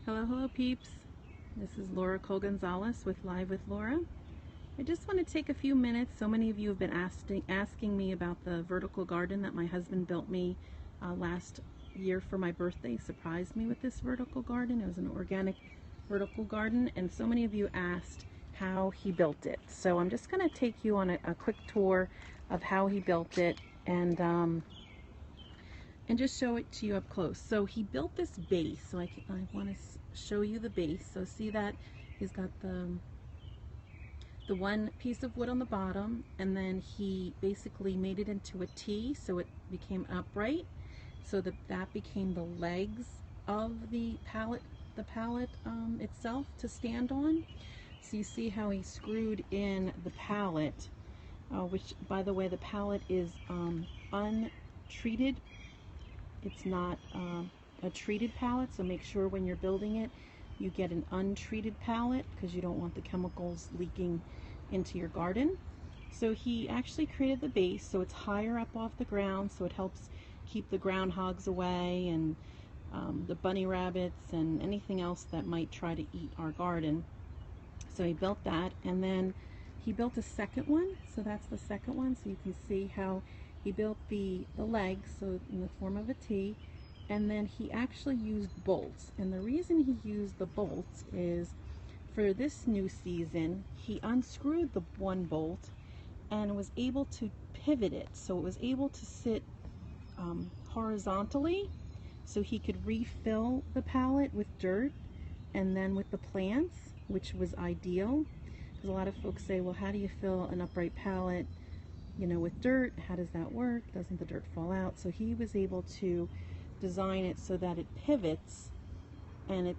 Hello peeps. This is Laura Cole Gonzalez with Live with Laura. I just want to take a few minutes. So many of you have been asking me about the vertical garden that my husband built me last year for my birthday. Surprised me with this vertical garden. It was an organic vertical garden, and so many of you asked how he built it. So I'm just going to take you on a quick tour of how he built it and just show it to you up close. So he built this base. So I want to show you the base. So see that he's got the one piece of wood on the bottom, and then he basically made it into a T, so it became upright, so that became the legs of the pallet itself to stand on. So you see how he screwed in the pallet, which, by the way, the pallet is untreated. It's not a treated pallet, so make sure when you're building it you get an untreated pallet, because you don't want the chemicals leaking into your garden. So he actually created the base so it's higher up off the ground, so it helps keep the groundhogs away and the bunny rabbits and anything else that might try to eat our garden. So he built that, and then he built a second one. So that's the second one. So you can see how he built the legs, so in the form of a T, and then he actually used bolts. And the reason he used the bolts is for this new season, he unscrewed the one bolt and was able to pivot it, so it was able to sit horizontally, so he could refill the pallet with dirt and then with the plants, which was ideal. Because a lot of folks say, well, how do you fill an upright pallet, you know, with dirt? How does that work? Doesn't the dirt fall out? So he was able to design it so that it pivots and it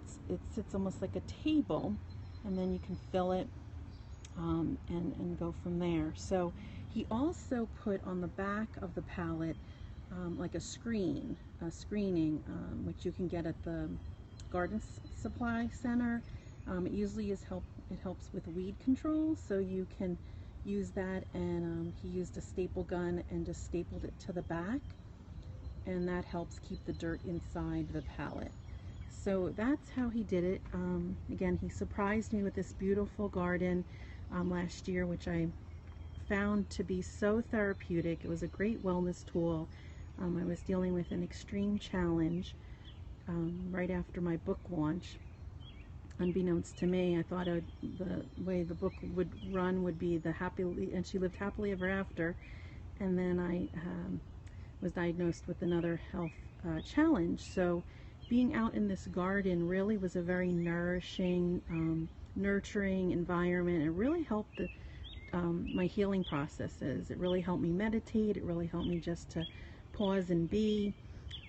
sits almost like a table, and then you can fill it and go from there. So he also put on the back of the pallet like a screening, which you can get at the garden supply center. It usually helps with weed control, so you can use that, and he used a staple gun and just stapled it to the back, and that helps keep the dirt inside the pallet. So that's how he did it. Again, he surprised me with this beautiful garden last year, which I found to be so therapeutic. It was a great wellness tool. I was dealing with an extreme challenge right after my book launch. Unbeknownst to me, I thought the way the book would run would be the happily, and she lived happily ever after. And then I was diagnosed with another health challenge. So being out in this garden really was a very nourishing, nurturing environment. It really helped my healing processes. It really helped me meditate. It really helped me just to pause and be.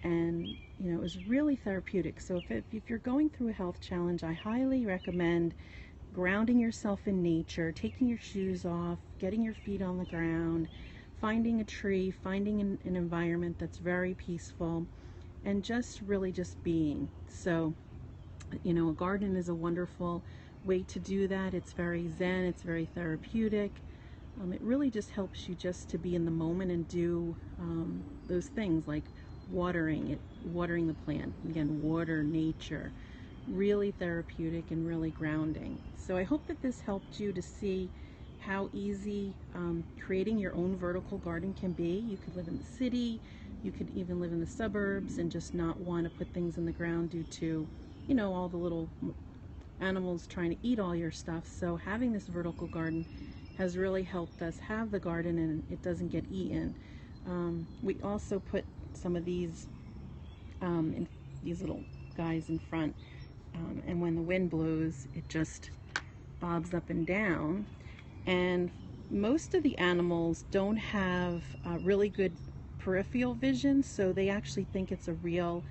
And you know, it was really therapeutic. So if you're going through a health challenge, I highly recommend grounding yourself in nature, taking your shoes off, getting your feet on the ground, finding a tree, finding an environment that's very peaceful, and just really just being. So, you know, a garden is a wonderful way to do that. It's very zen, it's very therapeutic. It really just helps you just to be in the moment and do those things like watering the plant. Again, water, nature, really therapeutic and really grounding. So I hope that this helped you to see how easy creating your own vertical garden can be. You could live in the city, you could even live in the suburbs and just not want to put things in the ground due to, you know, all the little animals trying to eat all your stuff. So having this vertical garden has really helped us have the garden and it doesn't get eaten. We also put some of these in these little guys in front, and when the wind blows it just bobs up and down. And most of the animals don't have really good peripheral vision, so they actually think it's a real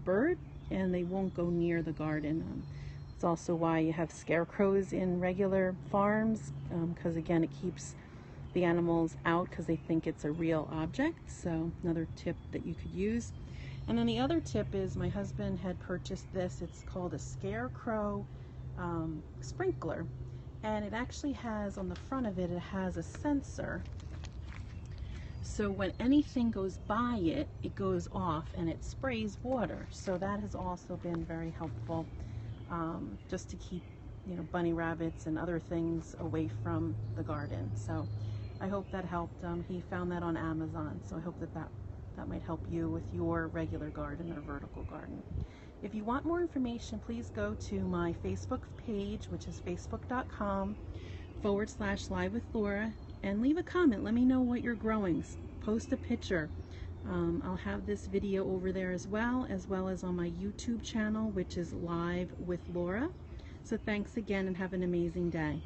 bird and they won't go near the garden. It's also why you have scarecrows in regular farms, because again, it keeps the animals out because they think it's a real object. So another tip that you could use. And then the other tip is my husband had purchased this. It's called a scarecrow sprinkler, and it actually has on the front of it, it has a sensor. So when anything goes by it, it goes off and it sprays water. So that has also been very helpful, just to keep, you know, bunny rabbits and other things away from the garden. So I hope that helped. He found that on Amazon, so I hope that might help you with your regular garden or vertical garden. If you want more information, please go to my Facebook page, which is facebook.com/Live with Laura, and leave a comment. Let me know what you're growing. Post a picture. I'll have this video over there as well as on my YouTube channel, which is Live with Laura. So thanks again and have an amazing day.